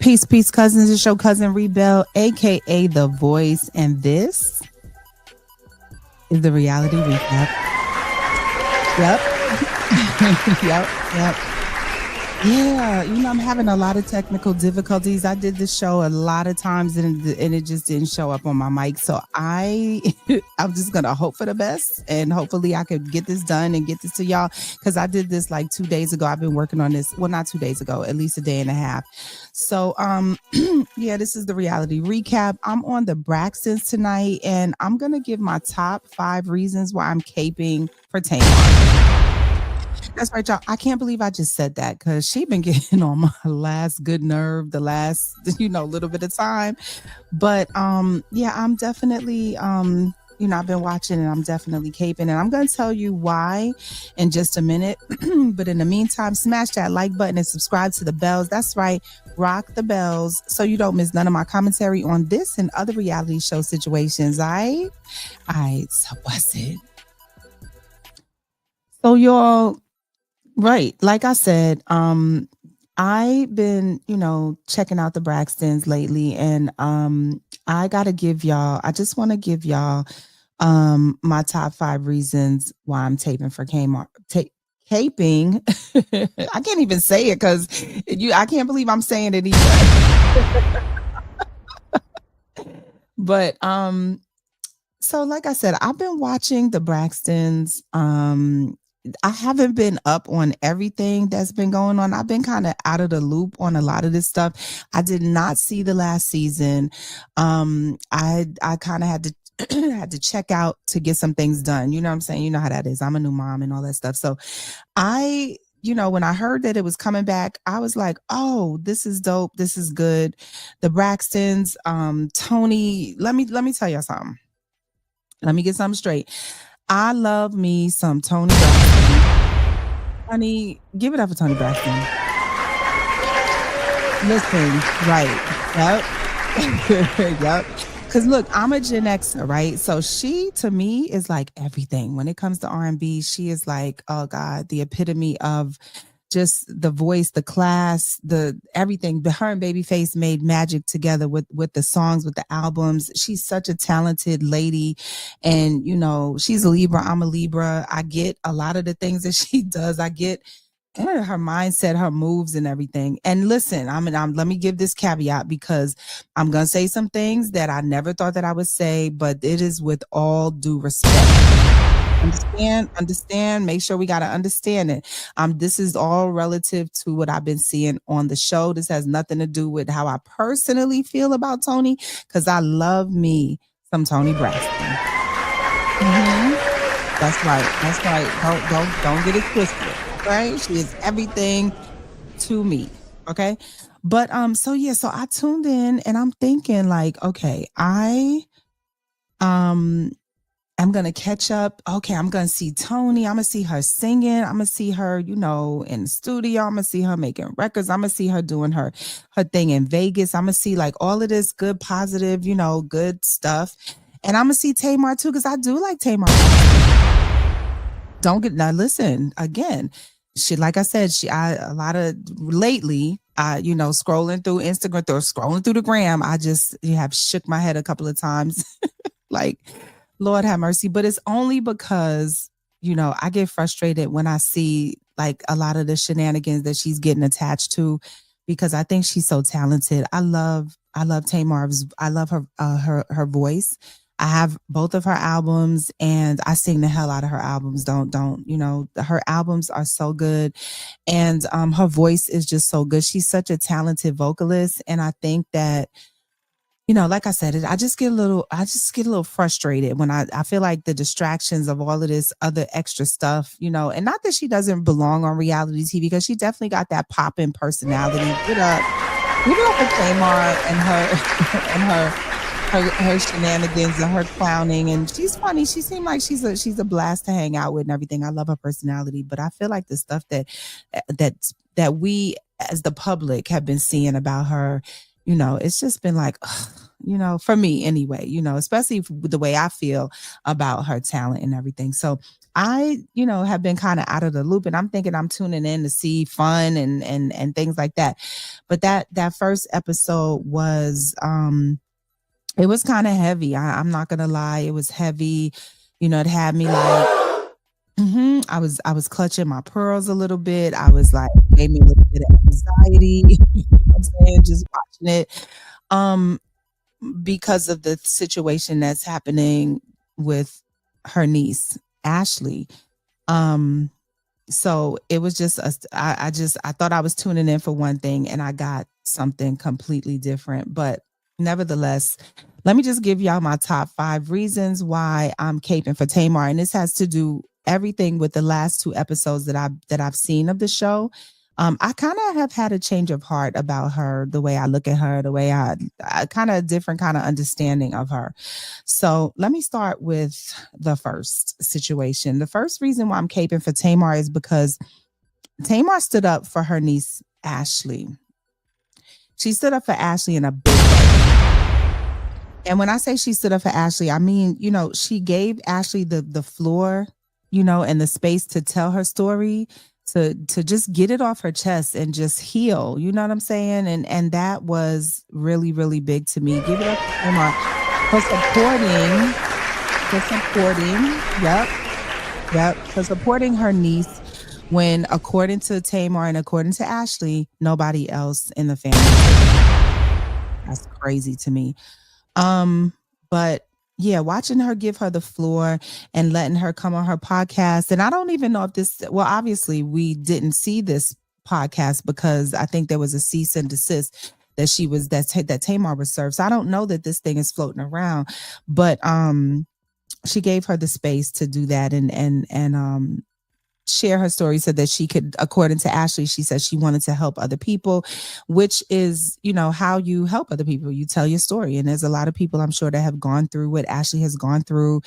Peace, cousins. It's your cousin Rebel, aka The Voice, and this is the reality recap. Yep, yep. Yeah, I'm having a lot of technical difficulties. I did this show a lot of times and it just didn't show up on my mic. So I'm just gonna hope for the best and hopefully I could get this done and get this to y'all because I did this like 2 days ago. I've been working on this. Well, not 2 days ago, at least a day and a half. So yeah, this is the reality recap. I'm on the Braxtons tonight and I'm gonna give my top 5 reasons why I'm caping for Tamar. That's right, y'all. I can't believe I just said that because she been getting on my last good nerve the last, little bit of time. But yeah, I'm definitely I've been watching and I'm definitely caping and I'm gonna tell you why in just a minute. But in the meantime, smash that like button and subscribe to the bells. That's right, rock the bells so you don't miss none of my commentary on this and other reality show situations. I so what's it? So y'all. Right. Like I said, I've been, checking out the Braxtons lately and I just want to give y'all my top 5 reasons why I'm taping for Kmart. Caping. I can't even say it because I can't believe I'm saying it either. But so like I said, I've been watching the Braxtons. I haven't been up on everything that's been going on. I've been kind of out of the loop on a lot of this stuff. I did not see the last season. I kind of had to had to check out to get some things done. You know what I'm saying? You know how that is. I'm a new mom and all that stuff. So when I heard that it was coming back, I was like, oh, this is dope. This is good. The Braxtons, Tony, let me tell you something. Let me get something straight. I love me some Tony Braxton. Honey, give it up for Tony Braxton. Listen, right. Yep. Yep. Because look, I'm a Gen Xer, right? So she, to me, is like everything. When it comes to R&B, she is like, oh God, the epitome of just the voice, the class, the everything. Her and Babyface made magic together with the songs, with the albums. She's such a talented lady, and she's a Libra. I'm a Libra. I get a lot of the things that she does. I get her mindset, her moves, and everything. And listen, let me give this caveat because I'm gonna say some things that I never thought that I would say, but it is with all due respect. Understand. Make sure we got to understand it. This is all relative to what I've been seeing on the show. This has nothing to do with how I personally feel about Tony, because I love me some Tony Braxton. Hmm. That's right. That's right. Don't get it twisted. Right? She is everything to me. Okay. But so I tuned in and I'm thinking like, okay, um I'm gonna catch up. Okay, I'm gonna see Tony. I'm gonna see her singing. I'm gonna see her, in the studio. I'm gonna see her making records. I'm gonna see her doing her thing in Vegas. I'm gonna see like all of this good, positive, good stuff. And I'm gonna see Tamar too, because I do like Tamar. Don't get now. Listen again. She, like I said, a lot of lately. Scrolling through Instagram or scrolling through the gram, I just have shook my head a couple of times, like. Lord have mercy. But it's only because, I get frustrated when I see like a lot of the shenanigans that she's getting attached to, because I think she's so talented. I love Tamar's. I love her voice. I have both of her albums and I sing the hell out of her albums. Don't, her albums are so good. And her voice is just so good. She's such a talented vocalist. And I think that, like I said, I just get a little frustrated when I feel like the distractions of all of this other extra stuff, and not that she doesn't belong on reality TV, because she definitely got that popping personality. Give it up for Tamar and her and her shenanigans and her clowning, and she's funny. She seemed like she's a blast to hang out with and everything. I love her personality, but I feel like the stuff that we as the public have been seeing about her, it's just been like, for me anyway, especially with the way I feel about her talent and everything. So I, have been kind of out of the loop, and I'm thinking I'm tuning in to see fun and things like that. But that first episode was it was kind of heavy. I'm not gonna lie, it was heavy. It had me like, I was clutching my pearls a little bit. I was like, gave me a little bit of anxiety. You know what I'm saying? Just watching it. Um, because of the situation that's happening with her niece, Ashley. Um, so it was just I thought I was tuning in for one thing and I got something completely different. But nevertheless, let me just give y'all my top 5 reasons why I'm caping for Tamar. And this has to do everything with the last 2 episodes that I've seen of the show. I kind of have had a change of heart about her, the way I look at her, the way I kind of different kind of understanding of her. So let me start with the first situation. The first reason why I'm caping for Tamar is because Tamar stood up for her niece, Ashley. She stood up for Ashley in a big way. And when I say she stood up for Ashley, I mean, she gave Ashley the floor, and the space to tell her story, to just get it off her chest and just heal. You know what I'm saying? And that was really, really big to me. Give it up to Tamar for supporting, yep, yep, for supporting her niece when, according to Tamar and according to Ashley, nobody else in the family. That's crazy to me. Um, but yeah, watching her give her the floor and letting her come on her podcast. And I don't even know if this, well, obviously we didn't see this podcast because I think there was a cease and desist that Tamar was served. So I don't know that this thing is floating around, but she gave her the space to do that and share her story so that she could, according to Ashley, she said she wanted to help other people, which is, how you help other people. You tell your story. And there's a lot of people, I'm sure, that have gone through what Ashley has gone through,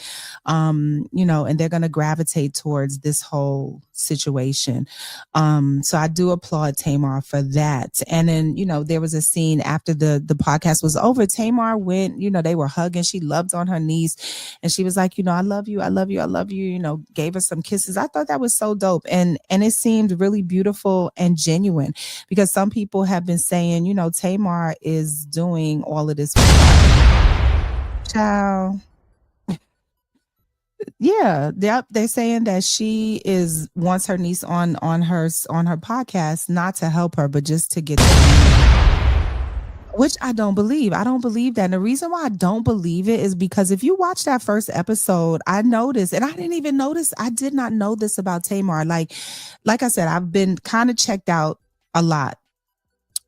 and they're going to gravitate towards this whole situation. So I do applaud Tamar for that. And then, there was a scene after the podcast was over. Tamar went, they were hugging. She loved on her niece. And she was like, I love you. I love you. I love you. Gave her some kisses. I thought that was so dope. And it seemed really beautiful and genuine because some people have been saying, Tamar is doing all of this. Child. Yeah, they're saying that she is wants her niece on her podcast, not to help her, but just to get which I don't believe. I don't believe that. And the reason why I don't believe it is because if you watch that first episode, I noticed, and I didn't even notice, I did not know this about Tamar. Like I said, I've been kind of checked out a lot.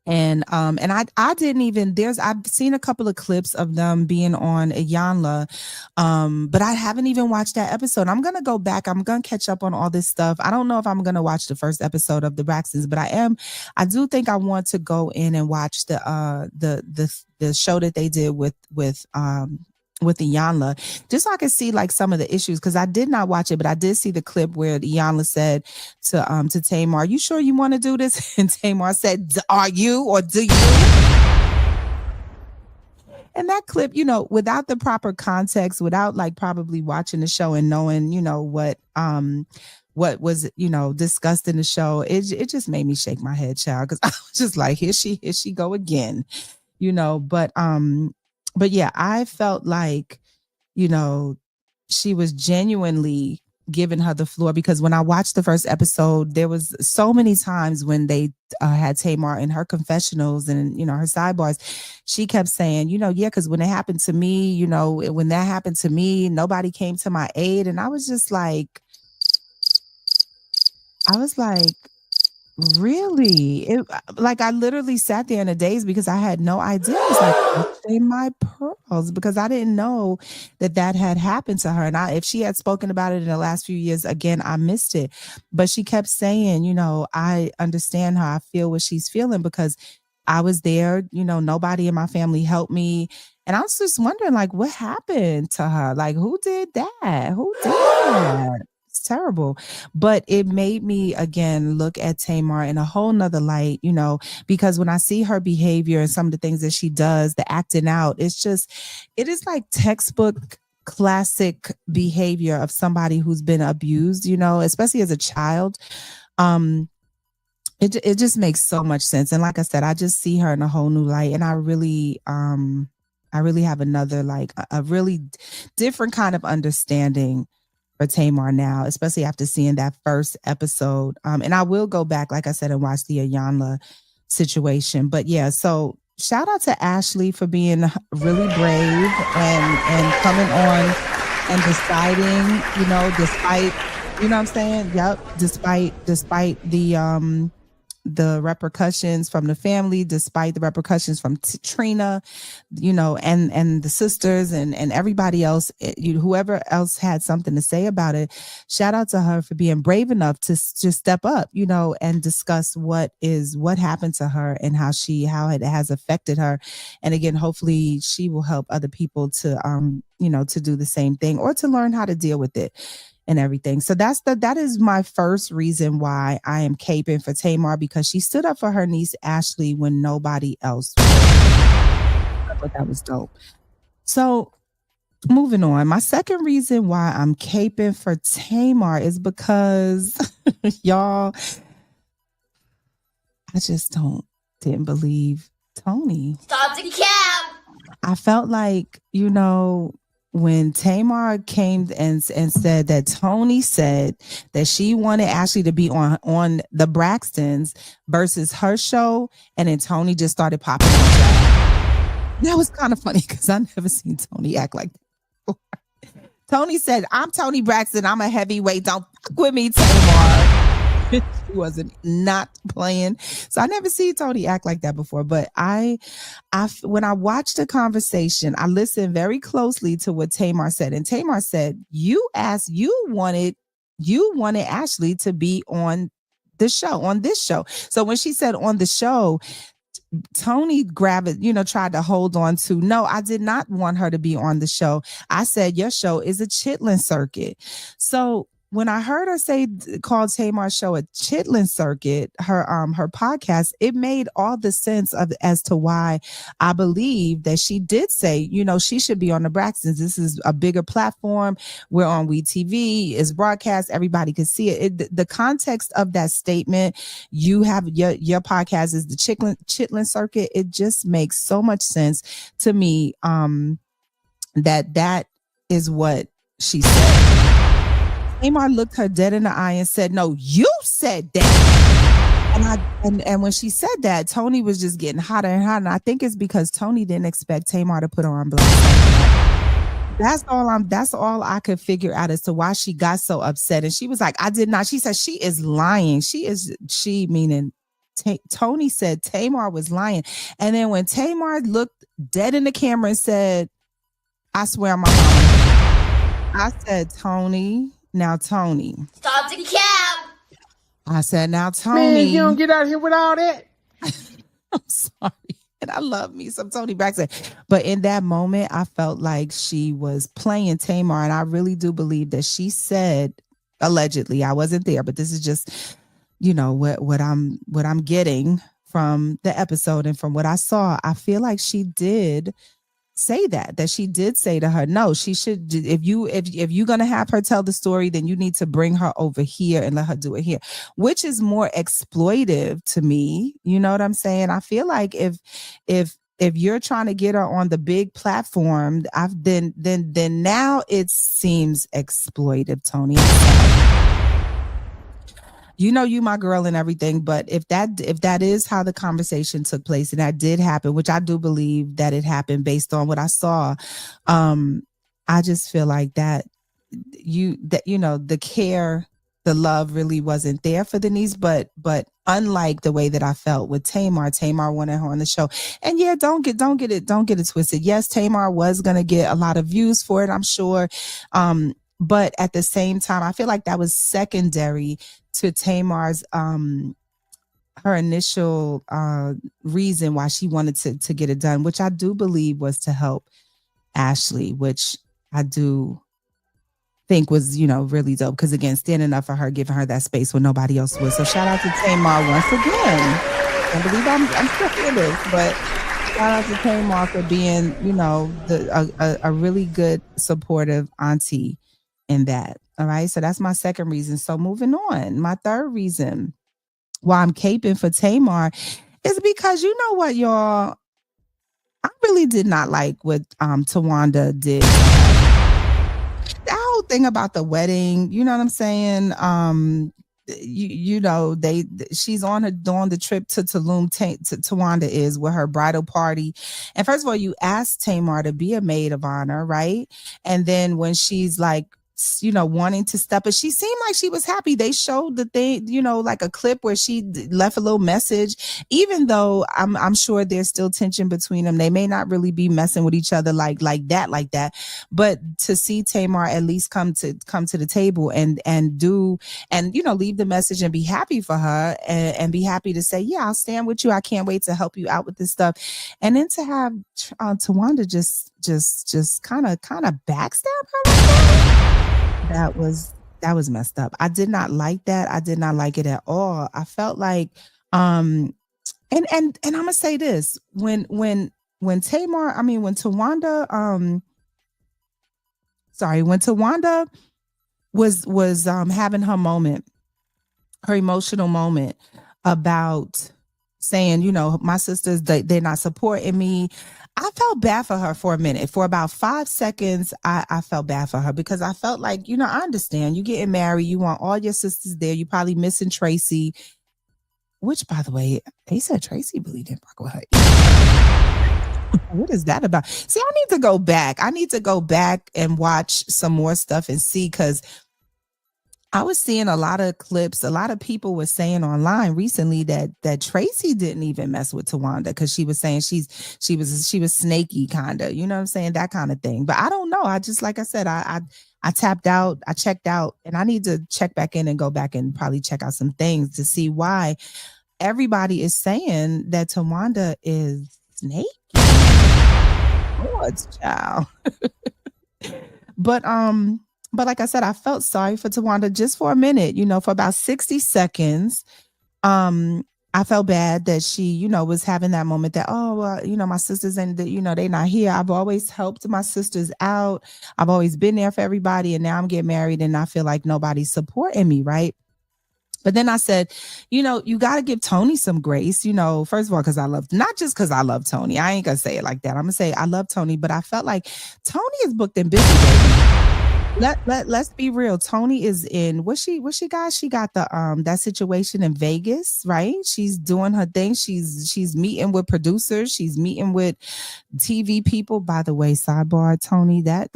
And I didn't even I've seen a couple of clips of them being on Iyanla, but I haven't even watched that episode. I'm gonna go back. I'm gonna catch up on all this stuff. I don't know if I'm gonna watch the first episode of the Braxtons, but I do think I want to go in and watch the show that they did with Iyanla, just so I could see like some of the issues, because I did not watch it, but I did see the clip where Iyanla said to Tamar, "Are you sure you want to do this?" And Tamar said, "Are you, or do you?" And that clip, without the proper context, without like probably watching the show and knowing, what was, discussed in the show, it just made me shake my head, child, because I was just like, here she go again, but yeah, I felt like, you know, she was genuinely giving her the floor, because when I watched the first episode, there was so many times when they had Tamar in her confessionals and, her sidebars, she kept saying, yeah, because when it happened to me, when that happened to me, nobody came to my aid. And I was like, really? Like, I literally sat there in a daze because I had no idea. It was like, clutching my pearls, because I didn't know that had happened to her. And if she had spoken about it in the last few years, again, I missed it. But she kept saying, I understand her. I feel what she's feeling because I was there. Nobody in my family helped me. And I was just wondering, like, what happened to her? Like, who did that? Who did that? It's terrible. But it made me again look at Tamar in a whole nother light, because when I see her behavior and some of the things that she does, the acting out, it is like textbook classic behavior of somebody who's been abused, especially as a child. Um, it just makes so much sense. And like I said, I just see her in a whole new light. And I really have another like a really different kind of understanding for Tamar now, especially after seeing that first episode. And I will go back, like I said, and watch the Ayanla situation. But yeah, so shout out to Ashley for being really brave and coming on and deciding, despite, what I'm saying? Yep. Despite the repercussions from the family, despite the repercussions from Trina, and the sisters and everybody else, whoever else had something to say about it. Shout out to her for being brave enough to just step up, and discuss what happened to her and how it has affected her. And again, hopefully she will help other people to, to do the same thing or to learn how to deal with it and everything. So that is my first reason why I am caping for Tamar, because she stood up for her niece Ashley when nobody else would. I thought that was dope. So moving on, my second reason why I'm caping for Tamar is because y'all, I just didn't believe Tony. Stop the cap. I felt like, when Tamar came and said that Tony said that she wanted Ashley to be on the Braxtons versus her show, and then Tony just started popping on that. That was kind of funny because I never seen Tony act like that before. Tony said, "I'm Tony Braxton. I'm a heavyweight. Don't fuck with me, Tamar." She wasn't not playing. So I never seen Tony act like that before. But when I watched the conversation, I listened very closely to what Tamar said. And Tamar said, you wanted Ashley to be on this show. So when she said on the show, Tony grabbed it, tried to hold on to, no, I did not want her to be on the show. I said, your show is a chitlin circuit. So when I heard her call Tamar's show a chitlin circuit, her podcast, it made all the sense as to why I believe that she did say, she should be on the Braxtons. This is a bigger platform. We're on WeTV, it's broadcast, everybody can see it. The context of that statement, you have your podcast is the chitlin circuit. It just makes so much sense to me. That is what she said. Tamar looked her dead in the eye and said, "No, you said that." And when she said that, Tony was just getting hotter and hotter. And I think it's because Tony didn't expect Tamar to put her on blast. That's all I could figure out as to why she got so upset. And she was like, "I did not." She said she is lying. She meaning Tony said Tamar was lying. And then when Tamar looked dead in the camera and said, "I swear on my mama," I said, "Tony. Now, Tony." Stop the cap. I said, "Now, Tony." Man, you don't get out here with all that. I'm sorry. And I love me some Tony Braxton. But in that moment, I felt like she was playing Tamar. And I really do believe that she said, allegedly, I wasn't there, but this is just, what I'm getting from the episode and from what I saw. I feel like she did say that she did say to her, no, she should, if you're gonna have her tell the story, then you need to bring her over here and let her do it here, which is more exploitive to me. You know what I'm saying? I feel like if you're trying to get her on the big platform, then now it seems exploitive, Tony. You my girl and everything, but if that is how the conversation took place, and that did happen, which I do believe that it happened based on what I saw, I just feel like that the care, the love really wasn't there for Denise, but unlike the way that I felt with Tamar wanted her on the show. And yeah, don't get it twisted. Yes, Tamar was gonna get a lot of views for it, I'm sure. But at the same time, I feel like that was secondary to Tamar's her initial reason why she wanted to get it done, which I do believe was to help Ashley, which I do think was, really dope. Because again, standing up for her, giving her that space when nobody else was. So shout out to Tamar once again. I believe I'm still in this, but Shout out to Tamar for being, a really good supportive auntie in that. All right. So that's my second reason. So moving on. My third reason why I'm caping for Tamar is because you know what, y'all? I really did not like what Tawanda did. That whole thing about the wedding, you know what I'm saying? She's on the trip to Tulum. Tawanda is with her bridal party, and first of all, you asked Tamar to be a maid of honor, right? And then when she's like, wanting to step it, she seemed like she was happy. They showed the thing, like a clip where she left a little message. Even though I'm sure there's still tension between them, they may not really be messing with each other like that. But to see Tamar at least come to the table and do and leave the message and be happy for her and be happy to say, yeah, I'll stand with you. I can't wait to help you out with this stuff. And then to have Tawanda just kind of backstab her like that was messed up. I did not like that. I did not like it at all. I felt like and I'm gonna say this when Tamar, I mean when Tawanda when Tawanda was having her moment, her emotional moment about saying, my sisters, they're not supporting me. I felt bad for her for a minute. For about 5 seconds, I felt bad for her because I felt like, I understand. You getting married, you want all your sisters there. You probably missing Tracy, which, by the way, they said Tracy really didn't rock with her. What is that about? See, I need to go back. I need to go back and watch some more stuff and see, because I was seeing a lot of clips. A lot of people were saying online recently that Tracy didn't even mess with Tawanda because she was saying she was snaky, kind of, you know what I'm saying, that kind of thing. But I don't know. I just, like I said, I tapped out, I checked out, and I need to check back in and go back and probably check out some things to see why everybody is saying that Tawanda is snaky. Lord, child. But like I said, I felt sorry for Tawanda just for a minute, for about 60 seconds. I felt bad that she, was having that moment that, oh, well, my sisters and they're not here. I've always helped my sisters out. I've always been there for everybody. And now I'm getting married and I feel like nobody's supporting me, right? But then I said, you got to give Tony some grace, first of all, not just because I love Tony. I ain't going to say it like that. I'm going to say I love Tony, but I felt like Tony is booked and busy, baby. Let's be real. Tony is in what she got? She got the that situation in Vegas, right? She's doing her thing. She's meeting with producers. She's meeting with TV people. By the way, sidebar, Tony, that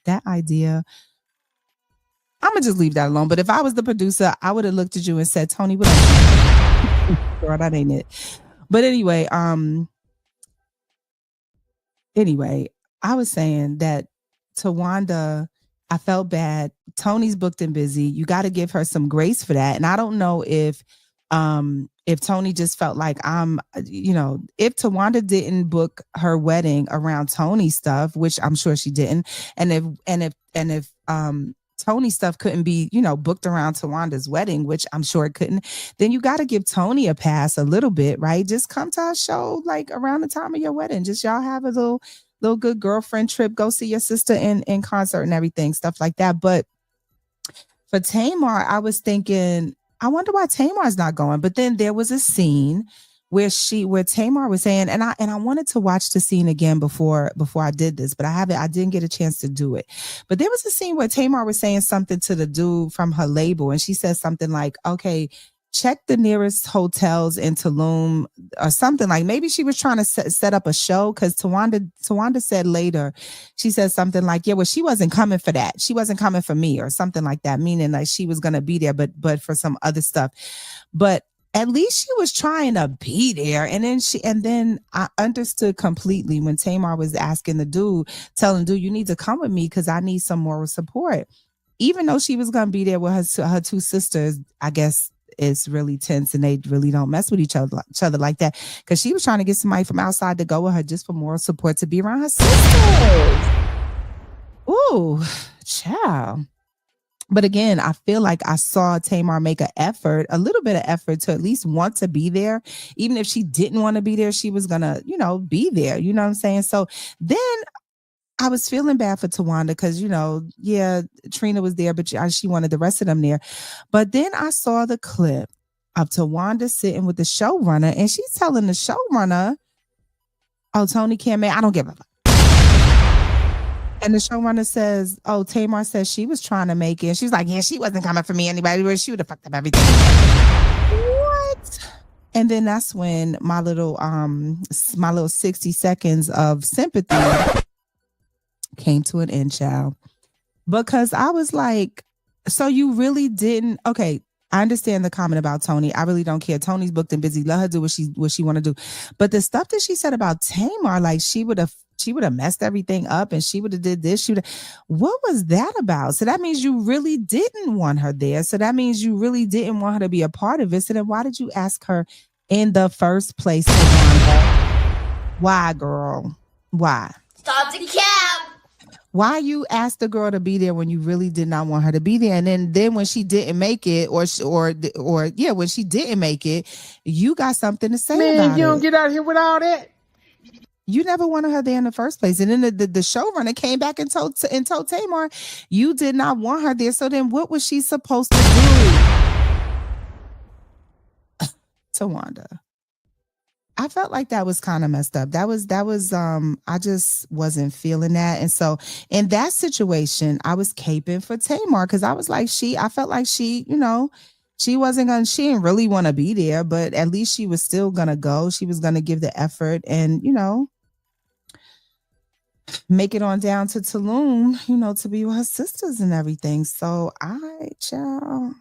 that idea, I'm gonna just leave that alone. But if I was the producer, I would have looked at you and said, Tony, what up? Girl, that ain't it. But anyway, I was saying that Tawanda, I felt bad. Tony's booked and busy. You got to give her some grace for that. And I don't know if Tony just felt like if Tawanda didn't book her wedding around Tony stuff, which I'm sure she didn't, and if Tony stuff couldn't be, booked around Tawanda's wedding, which I'm sure it couldn't, then you got to give Tony a pass a little bit, right? Just come to our show like around the time of your wedding. Just y'all have a little good girlfriend trip, go see your sister in concert and everything, stuff like that. But for Tamar, I was thinking, I wonder why Tamar's not going. But then there was a scene where Tamar was saying, and I wanted to watch the scene again before I did this, but I didn't get a chance to do it. But there was a scene where Tamar was saying something to the dude from her label, and she said something like, okay, check the nearest hotels in Tulum or something. Like maybe she was trying to set up a show, because Tawanda said later, she said something like, yeah, well, she wasn't coming for that. She wasn't coming for me or something like that, meaning like she was going to be there, but for some other stuff. But at least she was trying to be there. And then I understood completely when Tamar was asking telling dude, you need to come with me because I need some moral support. Even though she was going to be there with her two sisters, I guess it's really tense and they really don't mess with each other like that, because she was trying to get somebody from outside to go with her just for moral support to be around her sisters. Ooh, child. But again, I feel like I saw Tamar make an effort, a little bit of effort to at least want to be there. Even if she didn't want to be there, she was gonna, be there. You know what I'm saying? So then I was feeling bad for Tawanda because, yeah, Trina was there, but she wanted the rest of them there. But then I saw the clip of Tawanda sitting with the showrunner, and she's telling the showrunner, "Oh, Tony can't make. I don't give a fuck." And the showrunner says, "Oh, Tamar says she was trying to make it." And she's like, "Yeah, she wasn't coming for me anybody. She would have fucked up everything." What? And then that's when my little 60 seconds of sympathy came to an end, child. Because I was like, so you really didn't. Okay, I understand the comment about Tony. I really don't care. Tony's booked and busy. Let her do what she want to do. But the stuff that she said about Tamar, like she would have messed everything up and she would have did this. What was that about? So that means you really didn't want her there. So that means you really didn't want her to be a part of it. So then why did you ask her in the first place, Tawanda? Why, girl? Why? Stop the cap. Why you asked the girl to be there when you really did not want her to be there, and then when she didn't make it, when she didn't make it, you got something to say Man, about you don't it. get out here with all that. You never wanted her there in the first place, and then the showrunner came back and told Tamar you did not want her there. So then, what was she supposed to do? Tawanda. I felt like that was kind of messed up. That was I just wasn't feeling that. And so in that situation, I was caping for Tamar because I was like, I felt like she she didn't really want to be there, but at least she was still gonna go. She was gonna give the effort and, make it on down to Tulum, to be with her sisters and everything. So child,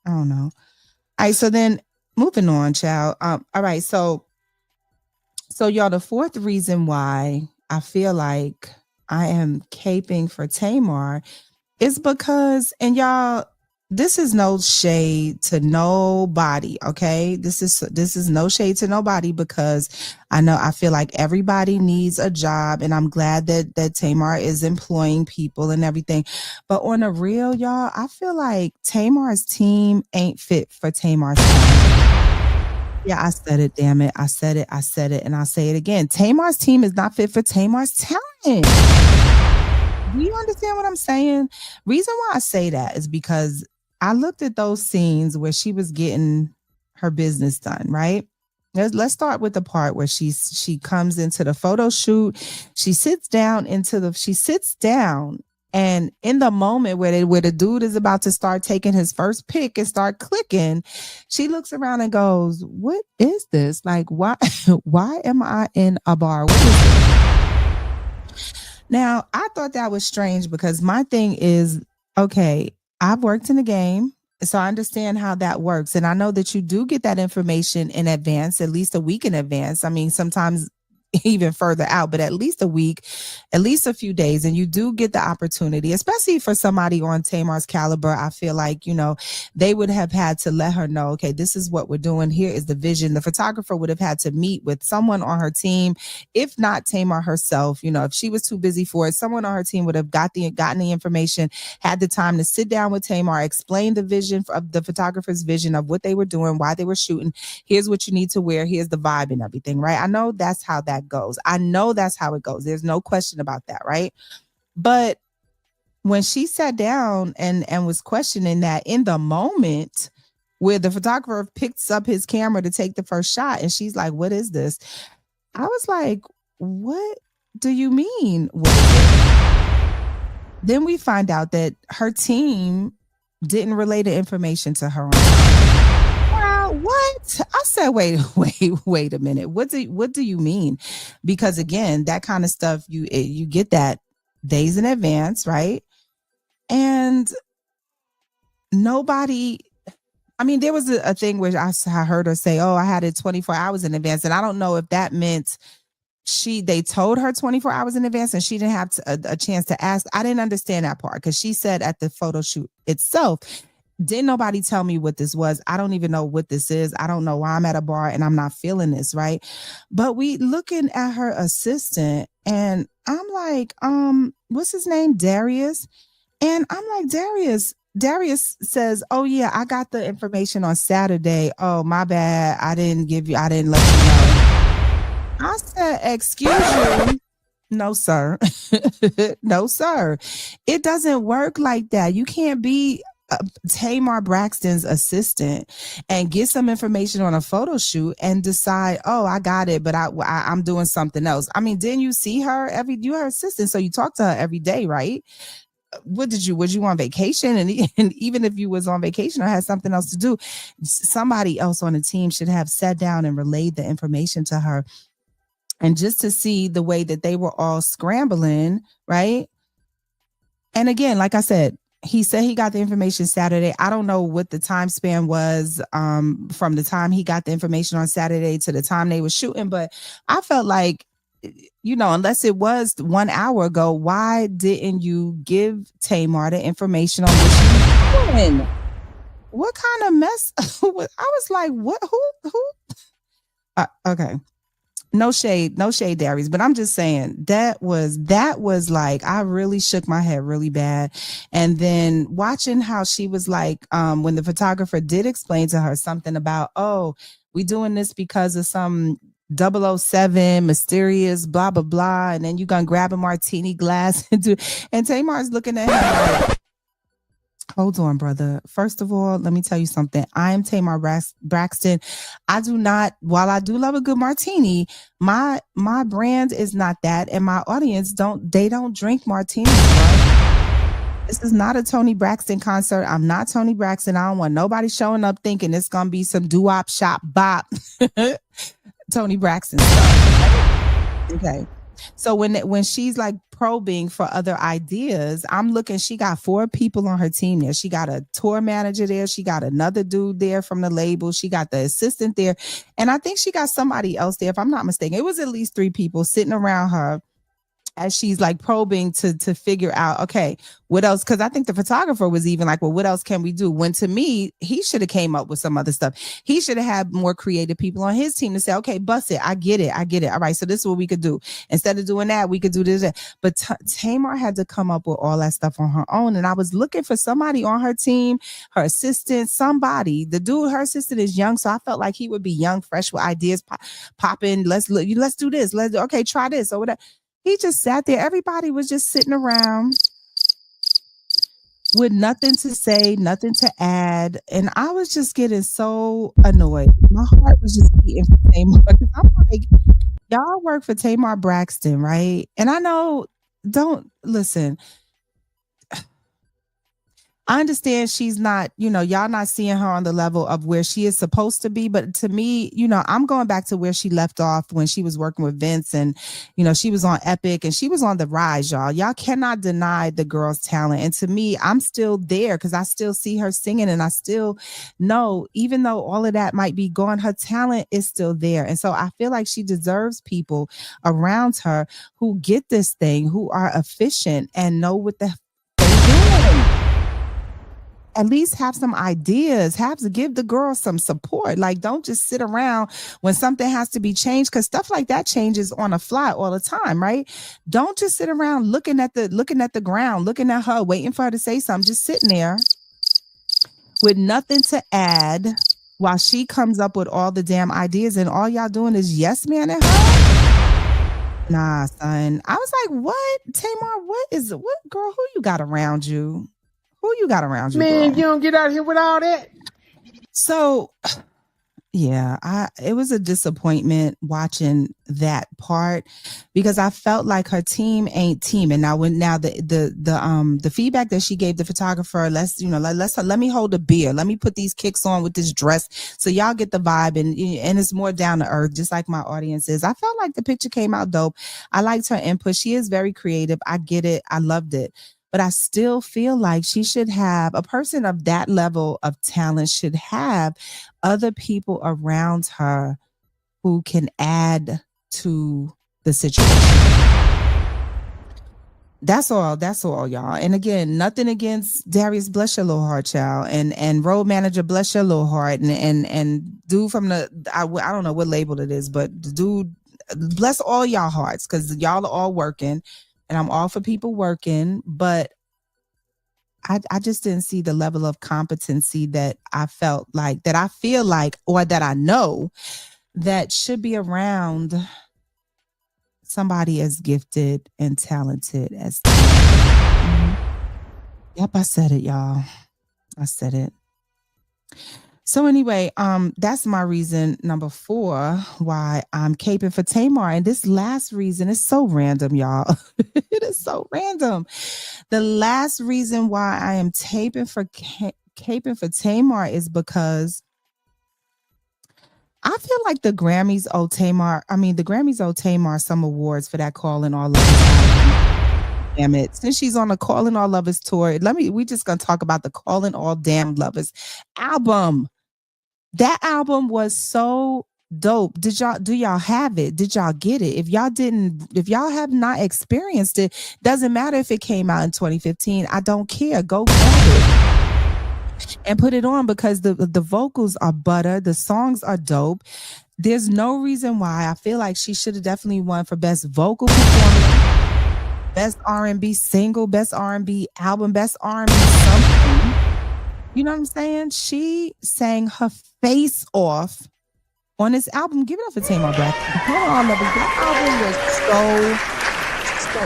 I don't know. All right, so then moving on, child. All right, so y'all, the fourth reason why I feel like I am caping for Tamar is because, and y'all, this is no shade to nobody, okay? This is no shade to nobody because I feel like everybody needs a job, and I'm glad that Tamar is employing people and everything. But on a real, y'all, I feel like Tamar's team ain't fit for Tamar's team. Yeah, I said it, damn it. I said it, and I'll say it again. Tamar's team is not fit for Tamar's talent. Do you understand what I'm saying? Reason why I say that is because I looked at those scenes where she was getting her business done, right? Let's start with the part where she comes into the photo shoot. She sits down and in the moment where the dude is about to start taking his first pic and start clicking, she looks around and goes, "What is this? Like, why why am I in a bar? What is this?" Now, I thought that was strange because my thing is, okay, I've worked in the game, so I understand how that works. And I know that you do get that information in advance, at least a week in advance. I mean, sometimes even further out, but at least a week, at least a few days. And you do get the opportunity, especially for somebody on Tamar's caliber. I feel like, they would have had to let her know, okay, this is what we're doing. Here is the vision. The photographer would have had to meet with someone on her team. If not Tamar herself, if she was too busy for it, someone on her team would have gotten the information, had the time to sit down with Tamar, explain the vision of the photographer's vision of what they were doing, why they were shooting. Here's what you need to wear. Here's the vibe and everything, right? I know that's how that goes. I know that's how it goes. There's no question about that, right? But when she sat down and was questioning that in the moment where the photographer picks up his camera to take the first shot and she's like, "What is this?" I was like, "What do you mean? What is it?" Then we find out that her team didn't relay the information to her on time. What? I said, wait a minute. What do you mean? Because again, that kind of stuff you get that days in advance, right? And nobody. I mean, there was a thing where I heard her say, "Oh, I had it 24 hours in advance," and I don't know if that meant they told her 24 hours in advance and she didn't have a chance to ask. I didn't understand that part because she said at the photo shoot itself, "Didn't nobody tell me what this was. I don't even know what this is. I don't know why I'm at a bar and I'm not feeling this," right? But we looking at her assistant and I'm like, what's his name? Darius. And I'm like, Darius says, "Oh yeah, I got the information on Saturday. Oh, my bad. I didn't let you know." I said, "Excuse you." No, sir. No, sir. It doesn't work like that. You can't be Tamar Braxton's assistant and get some information on a photo shoot and decide, oh, I got it, but I'm doing something else. I mean, didn't you see her you her assistant, so you talk to her every day, right? Was you on vacation? And even if you was on vacation or had something else to do, somebody else on the team should have sat down and relayed the information to her. And just to see the way that they were all scrambling, right? And again, like I said, he said he got the information Saturday. I don't know what the time span was from the time he got the information on Saturday to the time they were shooting, but I felt like, unless it was 1 hour ago, why didn't you give Tamar the information on what she was doing? What kind of mess? I was like, what? Who? Okay. No shade, Darius, but I'm just saying that was like, I really shook my head really bad. And then watching how she was like, when the photographer did explain to her something about, oh, we doing this because of some 007 mysterious blah blah blah, and then you gonna grab a martini glass and Tamar's looking at him like, hold on, brother. First of all, let me tell you something. I am Tamar Braxton. I do not, while I do love a good martini, my brand is not that, and my audience don't drink martinis, right? This is not a Tony Braxton concert. I'm not Tony Braxton. I don't want nobody showing up thinking it's gonna be some doo-wop shop bop Tony Braxton stuff. Okay. So when she's like probing for other ideas, I'm looking, she got 4 people on her team there. She got a tour manager there. She got another dude there from the label. She got the assistant there. And I think she got somebody else there, if I'm not mistaken. It was at least 3 people sitting around her as she's like probing to figure out, okay, what else? Because I think the photographer was even like, well, what else can we do? When to me, he should have came up with some other stuff. He should have had more creative people on his team to say, okay, bust it. I get it. All right, so this is what we could do. Instead of doing that, we could do this. But Tamar had to come up with all that stuff on her own. And I was looking for somebody on her team, her assistant, somebody. The dude, her assistant is young, so I felt like he would be young, fresh with ideas popping. Let's do this. Okay, try this or whatever. He just sat there. Everybody was just sitting around with nothing to say, nothing to add. And I was just getting so annoyed. My heart was just beating for Tamar. I'm like, y'all work for Tamar Braxton, right? And I know, don't listen. I understand she's not, y'all not seeing her on the level of where she is supposed to be. But to me, I'm going back to where she left off when she was working with Vince and, she was on Epic and she was on the rise, y'all. Y'all cannot deny the girl's talent. And to me, I'm still there because I still see her singing and I still know, even though all of that might be gone, her talent is still there. And so I feel like she deserves people around her who get this thing, who are efficient and know what they're doing. At least have some ideas, give the girl some support. Like, don't just sit around when something has to be changed, because stuff like that changes on a fly all the time, right? Don't just sit around looking at the ground, looking at her, waiting for her to say something, just sitting there with nothing to add while she comes up with all the damn ideas and all y'all doing is yes man at her. Nah, son. I was like, what? Tamar, what girl, who you got around you? Who you got around you, Man, girl? you don't get out here with all that. So, yeah, it was a disappointment watching that part because I felt like her team ain't teaming. Now, the feedback that she gave the photographer, let me hold a beer, let me put these kicks on with this dress, so y'all get the vibe, and it's more down to earth, just like my audience is. I felt like the picture came out dope. I liked her input. She is very creative. I get it. I loved it. But I still feel like she should have, a person of that level of talent should have other people around her who can add to the situation. That's all, y'all. And again, nothing against Darius, bless your little heart, child, and road manager, bless your little heart, and dude from the I don't know what label it is, but dude, bless all y'all hearts, because y'all are all working. And I'm all for people working, but I just didn't see the level of competency that I felt like, that I feel like, or that I know that should be around somebody as gifted and talented as Tamar. Yep, I said it, y'all. I said it. So anyway, that's my reason number 4 why I'm caping for Tamar. And this last reason is so random, y'all. It is so random. The last reason why I am caping for Tamar is because I feel like the Grammys owe Tamar. I mean, the Grammys owe Tamar some awards for that Calling All Lovers album. Damn it! Since she's on the Calling All Lovers tour, we just gonna talk about the Calling All Damn Lovers album. That album was so dope. Do y'all have it? Did y'all get it? If y'all have not experienced it, doesn't matter if it came out in 2015. I don't care. Go grab it and put it on, because the vocals are butter, the songs are dope. There's no reason why I feel like she should have definitely won for best vocal performance, best R&B single, best R&B album, best R&B something. You know what I'm saying? She sang her face off on this album. Give it up for Tamar Braxton. Hold on, lovers. That album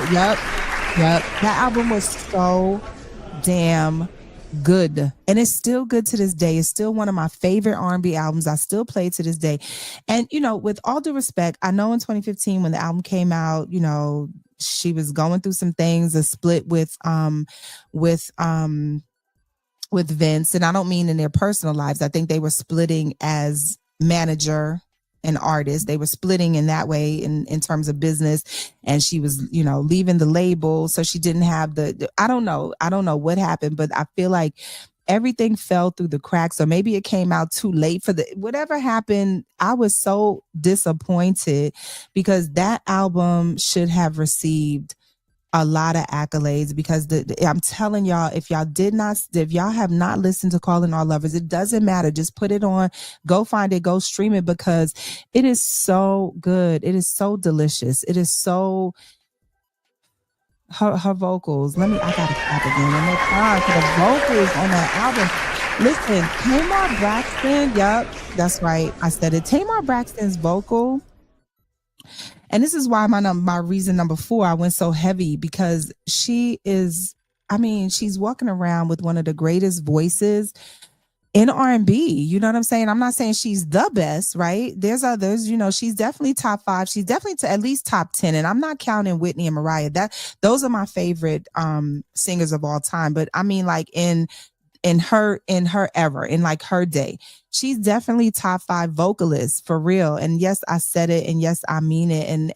was yep. That album was so damn good, and it's still good to this day. It's still one of my favorite R&B albums. I still play it to this day. And with all due respect, I know in 2015 when the album came out, she was going through some things, a split with Vince, and I don't mean in their personal lives. I think they were splitting as manager and artist. They were splitting in that way in terms of business, and she was, leaving the label, so she didn't have I don't know what happened, but I feel like everything fell through the cracks, or maybe it came out too late for whatever happened. I was so disappointed, because that album should have received a lot of accolades, because I'm telling y'all, if y'all have not listened to Calling All Lovers, it doesn't matter. Just put it on, go find it, go stream it, because it is so good. It is so delicious. It is so her vocals. I gotta clap again one more time for the vocals on that album. Listen, Tamar Braxton. Yep, that's right. I said it. Tamar Braxton's vocal. And this is why my reason number 4, I went so heavy, because she's walking around with one of the greatest voices in R&B. You know what I'm saying? I'm not saying she's the best, right? There's others, she's definitely top 5. She's definitely at least top 10. And I'm not counting Whitney and Mariah. Those are my favorite singers of all time. But I mean, like in her era, in like her day, she's definitely top 5 vocalists for real. And yes, I said it, and yes, I mean it. And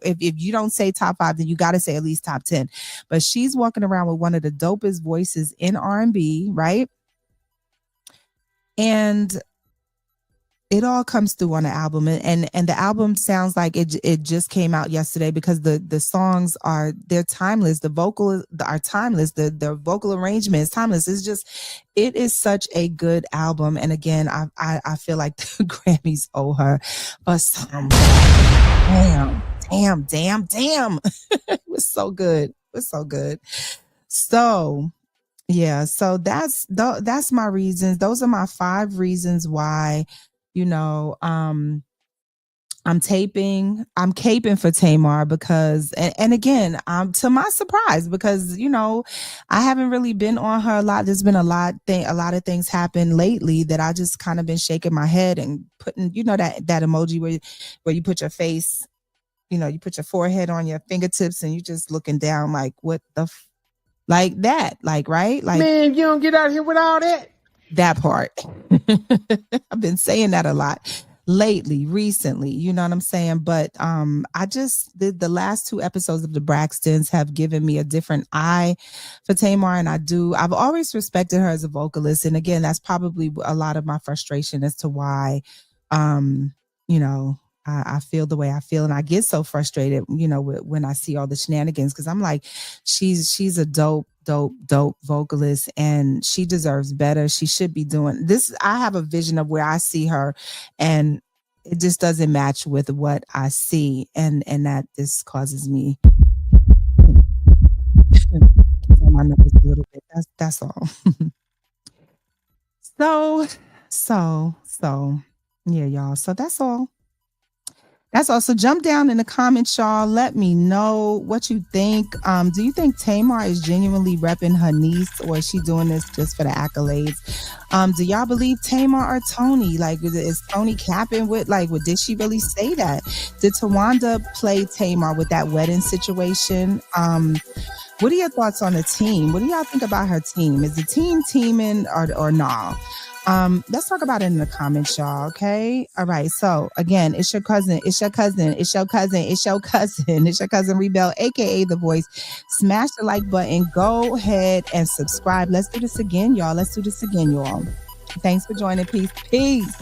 if you don't say top 5, then you got to say at least top 10. But she's walking around with one of the dopest voices in R&B, right? And it all comes through on the album, and the album sounds like it just came out yesterday, because the songs they're timeless. The vocals are timeless. The vocal arrangement is timeless. It is such a good album. And again, I feel like the Grammys owe her for some. Damn. It was so good. So yeah, so that's my reasons. Those are my 5 reasons why, I'm caping for Tamar, because, and again, to my surprise, because, I haven't really been on her a lot. There's been a lot of things happen lately that I just kind of been shaking my head and putting, that emoji where you put your face, you put your forehead on your fingertips and you just looking down like, what the like that, like, right? Like, man, you don't get out here with all that. That part. I've been saying that a lot recently, you know what I'm saying? But I just the last 2 episodes of the Braxtons have given me a different eye for Tamar, and I've always respected her as a vocalist. And again, that's probably a lot of my frustration as to why I feel the way I feel, and I get so frustrated, when I see all the shenanigans, because I'm like, she's a dope vocalist, and she deserves better. She should be doing this. I have a vision of where I see her, and it just doesn't match with what I see, and that this causes me my nerves a little bit. That's all. So, so, yeah, y'all. So that's all. That's all. So jump down in the comments, y'all. Let me know what you think. Do you think Tamar is genuinely repping her niece, or is she doing this just for the accolades? Do y'all believe Tamar or Tony? Like, is Tony capping with, like, did she really say that? Did Tawanda play Tamar with that wedding situation? What are your thoughts on the team? What do y'all think about her team? Is the team teaming or nah? Let's talk about it in the comments, y'all. Okay. All right. So again, it's your cousin. It's your cousin. It's your cousin. It's your cousin. It's your cousin Rebel, aka The Voice. Smash the like button. Go ahead and subscribe. Let's do this again, y'all. Let's do this again, y'all. Thanks for joining. Peace. Peace.